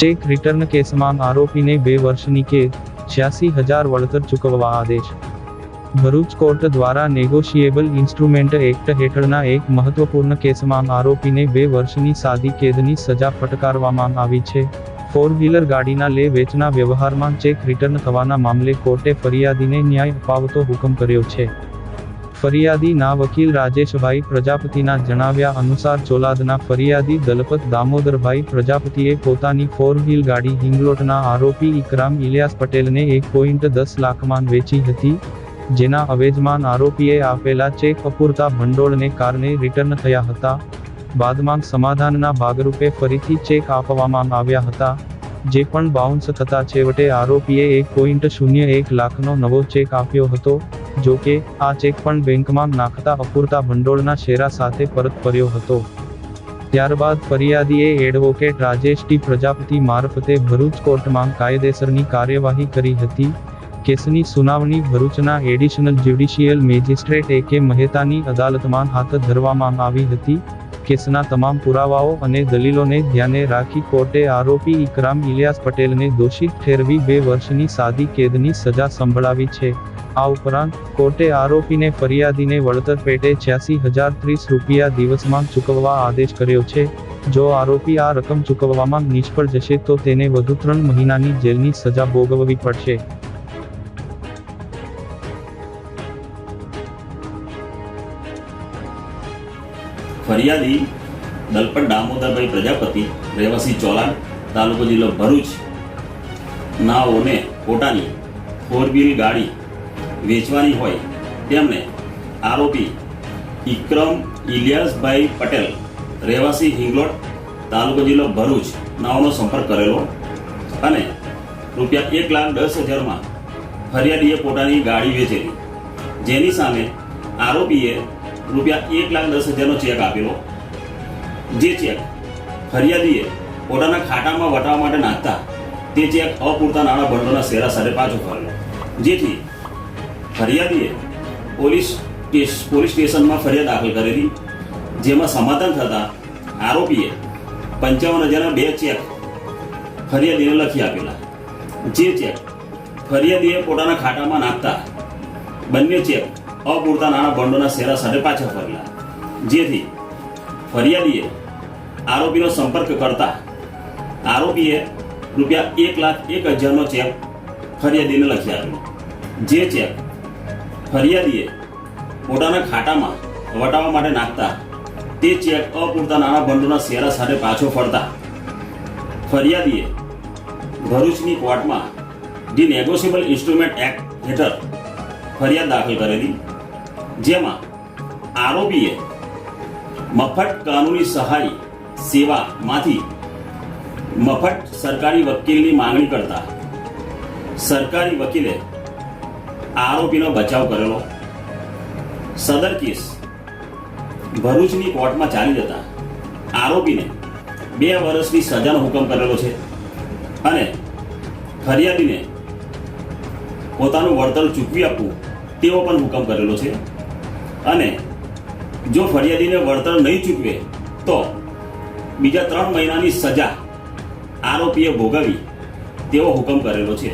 Cheque return કેસમાં આરોપીને 2 વર્ષની કેદ, 86,000 વળતર ચૂકવવા આદેશ. ભરૂચ કોર્ટ દ્વારા નેગોશિયેબલ ઇન્સ્ટ્રુમેન્ટ એક્ટ હેઠળના એક મહત્વપૂર્ણ કેસમાં આરોપીને 2 વર્ષની સાદી કેદની સજા ફટકારવામાં આવી છે. 4 વ્હીલર ગાડીના લે વેચના વ્યવહારમાં ચેક રિટર્ન થવાના મામલે કોર્ટે ફરિયાદીને ન્યાય અપાવતો હુકમ કર્યો છે. ફરિયાદીના વકીલ રાજેશભાઈ પ્રજાપતિના જણાવ્યા અનુસાર ચોલાદના ફરિયાદી દલપત દામોદરભાઈ પ્રજાપતિએ પોતાની 4 વ્હીલ ગાડી હિંગલોટના આરોપી ઇકરામ ઇલિયાસ પટેલને 1.10 લાખમાં વેચી હતી, જેના અવેજમાં આરોપીએ આપેલા ચેક અપૂરતા ભંડોળને કારણે રિટર્ન થયા હતા. બાદમાં સમાધાનના ભાગરૂપે ફરીથી ચેક આપવામાં આવ્યા હતા, જે પણ બાઉન્સ થતા છેવટે આરોપીએ 1.01 લાખનો નવો ચેક આપ્યો હતો. જો કે આ ચેક પણ બેંકમાં નાખતા અપૂરતા ભંડોળના શેરા સાથે પરત ફર્યો હતો. ત્યારબાદ ફરિયાદીએ એડવોકેટ રાજેશ ટી પ્રજાપતિ મારફતે ભરૂચ કોર્ટમાં કાયદેસરની કાર્યવાહી કરી હતી. કેસની સુનાવણી ભરૂચના એડિશનલ જ્યુડિશિયલ મેજિસ્ટ્રેટ એ કે મહેતાની અદાલતમાં હાથ ધરવામાં આવી હતી. કેસના તમામ પુરાવાઓ અને દલીલોને ધ્યાને રાખી કોર્ટે આરોપી ઇકરામ ઇલિયાસ પટેલને દોષિત ઠેરવી 2 વર્ષની સાદી કેદની સજા સંભળાવી છે. આ ઉપરાંત કોર્ટે આરોપીને ફરિયાદીને વળતર પેટે 86,030 રૂપિયા દિવસમાં ચૂકવવા આદેશ કર્યો છે. જો આરોપી આ રકમ ચૂકવવામાં નિષ્ફળ જશે તો તેને વધુ 3 મહિનાની જેલની સજા ભોગવવી પડશે. ફરિયાદી દલપત દામોદરભાઈ પ્રજાપતિ રહેવાસી ચોલાદ, તાલુકો જિલ્લો ભરૂચ નાઓને પોતાની 4 વ્હીલ ગાડી વેચવાની હોય તેમને આરોપી ઇકરામ ઇલિયાસભાઈ પટેલ રહેવાસી હિંગલોટ, તાલુકો જિલ્લો ભરૂચ નાઓનો સંપર્ક કરેલો અને ₹1,10,000માં ફરિયાદીએ પોતાની ગાડી વેચેલી, જેની સામે આરોપીએ ₹1,10,000નો ચેક આપેલો. જે ચેક ફરિયાદીએ પોતાના ખાતામાં વટાવવા માટે નાખતા તે ચેક અપૂરતા નાણાં ભંડોળના શેરા સાથે પાછો ફરેલો, જેથી ફરિયાદીએ પોલીસ સ્ટેશનમાં ફરિયાદ દાખલ કરેલી, જેમાં સમાધાન થતાં આરોપીએ 55,000ના 2 ચેક ફરિયાદીને લખી આપેલા. જે ચેક ફરિયાદીએ પોતાના ખાતામાં નાખતા બંને ચેક અપૂરતા નાણાં ભંડોળના શેરા સાથે પાછા ફરેલા, જેથી ફરિયાદીએ આરોપીનો સંપર્ક કરતા આરોપીએ ₹1,01,000નો ચેક ફરિયાદીને લખી આપેલો. જે ચેક ફરિયાદીએ પોતાના ખાતામાં વટાવવા માટે નાખતા તે ચેક અપૂરતા નાણાં ભંડોળના શેરા સાથે પાછો ફરતા ફરિયાદીએ ભરૂચની કોર્ટમાં ધી નેગોશિયેબલ ઇન્સ્ટ્રુમેન્ટ એક્ટ હેઠળ ફરિયાદ દાખલ કરેલી, જેમાં આરોપીએ મફત કાનૂની સહાય સેવામાંથી મફત સરકારી વકીલની માંગણી કરતા સરકારી વકીલે આરોપીનો બચાવ કરેલો. સદર કેસ ભરૂચની કોર્ટમાં ચાલી જતા આરોપીને 2 વર્ષની સજાનો હુકમ કરેલો છે અને ફરિયાદીને પોતાનું વળતર ચૂકવી આપવું તેવો પણ હુકમ કરેલો છે. અને જો ફરિયાદીને વળતર નહીં ચૂકવે તો બીજા 3 મહિનાની સજા આરોપીએ ભોગવી તેવો હુકમ કરેલો છે.